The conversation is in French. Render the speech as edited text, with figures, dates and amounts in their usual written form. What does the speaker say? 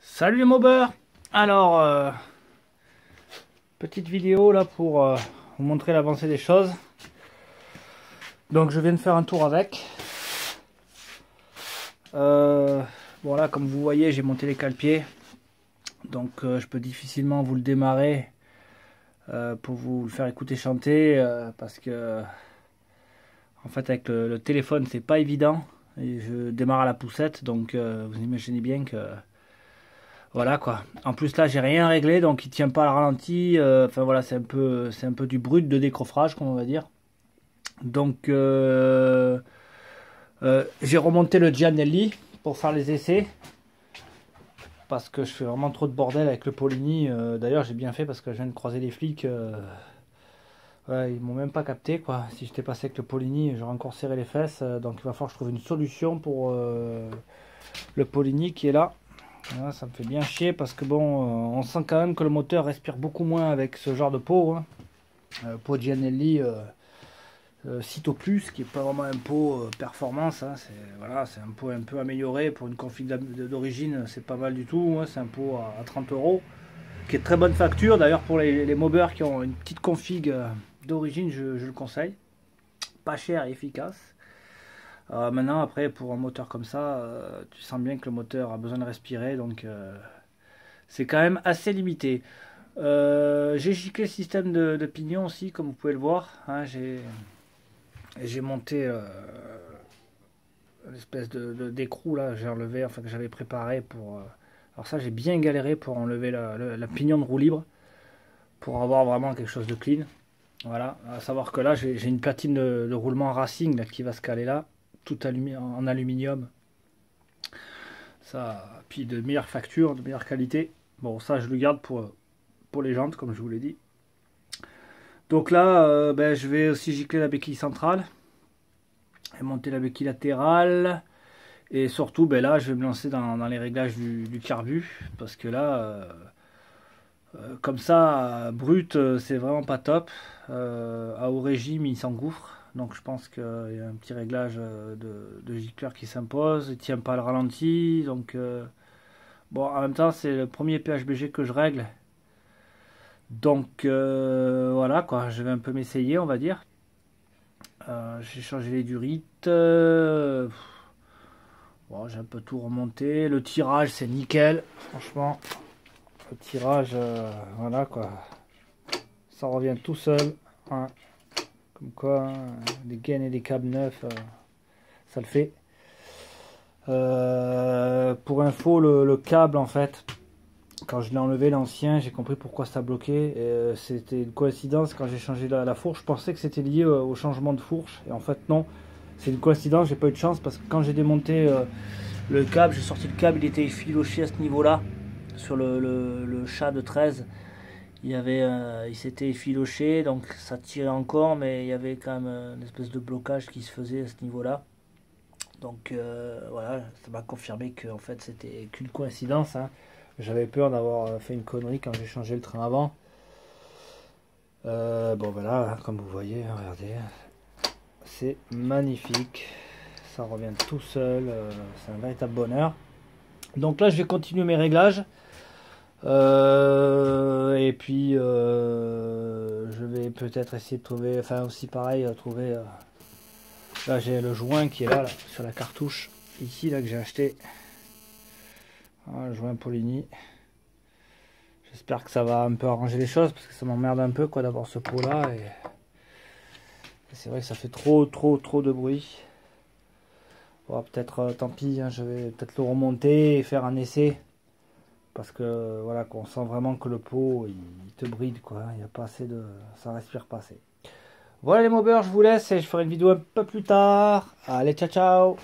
Salut les mobeurs. Alors, petite vidéo là pour vous montrer l'avancée des choses. Donc je viens de faire un tour avec. Bon là, comme vous voyez, j'ai monté les cale-pieds. Donc je peux difficilement vous le démarrer pour vous le faire écouter chanter. Parce que en fait avec le téléphone c'est pas évident. Et je démarre à la poussette. Donc vous imaginez bien que... Voilà quoi. En plus là j'ai rien réglé donc il tient pas le ralenti. Enfin voilà, c'est un peu du brut de décoffrage comme on va dire. Donc j'ai remonté le Giannelli pour faire les essais. Parce que je fais vraiment trop de bordel avec le Polini. D'ailleurs j'ai bien fait parce que je viens de croiser les flics. Ouais, ils m'ont même pas capté quoi. Si j'étais passé avec le Polini j'aurais encore serré les fesses. Donc il va falloir que je trouve une solution pour le Polini qui est là. Là, ça me fait bien chier parce que bon, on sent quand même que le moteur respire beaucoup moins avec ce genre de pot. Hein. Pot Giannelli Cito Plus, qui est pas vraiment un pot performance. Hein. C'est voilà, c'est un pot un peu amélioré pour une config d'origine, c'est pas mal du tout. Hein. C'est un pot à 30 €, qui est de très bonne facture. D'ailleurs, pour les mobeurs qui ont une petite config d'origine, je le conseille. Pas cher et efficace. Maintenant, après, pour un moteur comme ça, tu sens bien que le moteur a besoin de respirer, donc c'est quand même assez limité. J'ai giclé le système de pignon aussi, comme vous pouvez le voir. Hein, j'ai monté l'espèce d'écrou là, j'ai enlevé, enfin que j'avais préparé pour. Alors ça, j'ai bien galéré pour enlever la pignon de roue libre, pour avoir vraiment quelque chose de clean. Voilà, à savoir que là, j'ai une platine de roulement Racing là, qui va se caler là. Tout en aluminium, ça, puis de meilleure facture, de meilleure qualité. Bon, ça je le garde pour les jantes, comme je vous l'ai dit. Donc là, je vais aussi gicler la béquille centrale et monter la béquille latérale. Et surtout, là, je vais me lancer dans les réglages du carbu, parce que là, comme ça, brut, c'est vraiment pas top. À haut régime, il s'engouffre. Donc je pense qu'il y a un petit réglage de gicleur qui s'impose. Il tient pas le ralenti. Donc bon, en même temps, c'est le premier PHBG que je règle. Donc voilà quoi, je vais un peu m'essayer, on va dire. J'ai changé les durites. Bon, j'ai un peu tout remonté. Le tirage, c'est nickel. Franchement, le tirage, voilà quoi. Ça revient tout seul. Hein. Comme quoi, des gaines et des câbles neufs, ça le fait. Pour info, le câble, en fait, quand je l'ai enlevé, l'ancien, j'ai compris pourquoi ça bloquait. C'était une coïncidence quand j'ai changé la fourche. Je pensais que c'était lié au changement de fourche. Et en fait, non. C'est une coïncidence, j'ai pas eu de chance parce que quand j'ai démonté le câble, j'ai sorti le câble, il était effiloché à ce niveau-là, sur le chat de 13. Il s'était effiloché, donc ça tirait encore, mais il y avait quand même une espèce de blocage qui se faisait à ce niveau-là. Donc voilà, ça m'a confirmé que en fait c'était qu'une coïncidence. Hein. J'avais peur d'avoir fait une connerie quand j'ai changé le train avant. Bon voilà, comme vous voyez, regardez, c'est magnifique. Ça revient tout seul, c'est un véritable bonheur. Donc là, je vais continuer mes réglages. Et puis je vais peut-être essayer de trouver, enfin aussi pareil, trouver. Là j'ai le joint qui est là, sur la cartouche ici là que j'ai acheté. Voilà, le joint Polini. J'espère que ça va un peu arranger les choses parce que ça m'emmerde un peu quoi d'avoir ce pot là et c'est vrai que ça fait trop de bruit. Bon, peut-être tant pis, hein, je vais peut-être le remonter et faire un essai. Parce que voilà, qu'on sent vraiment que le pot il te bride quoi, il n'y a pas assez de. Ça respire pas assez. Voilà les mobeurs, je vous laisse et je ferai une vidéo un peu plus tard. Allez, ciao ciao.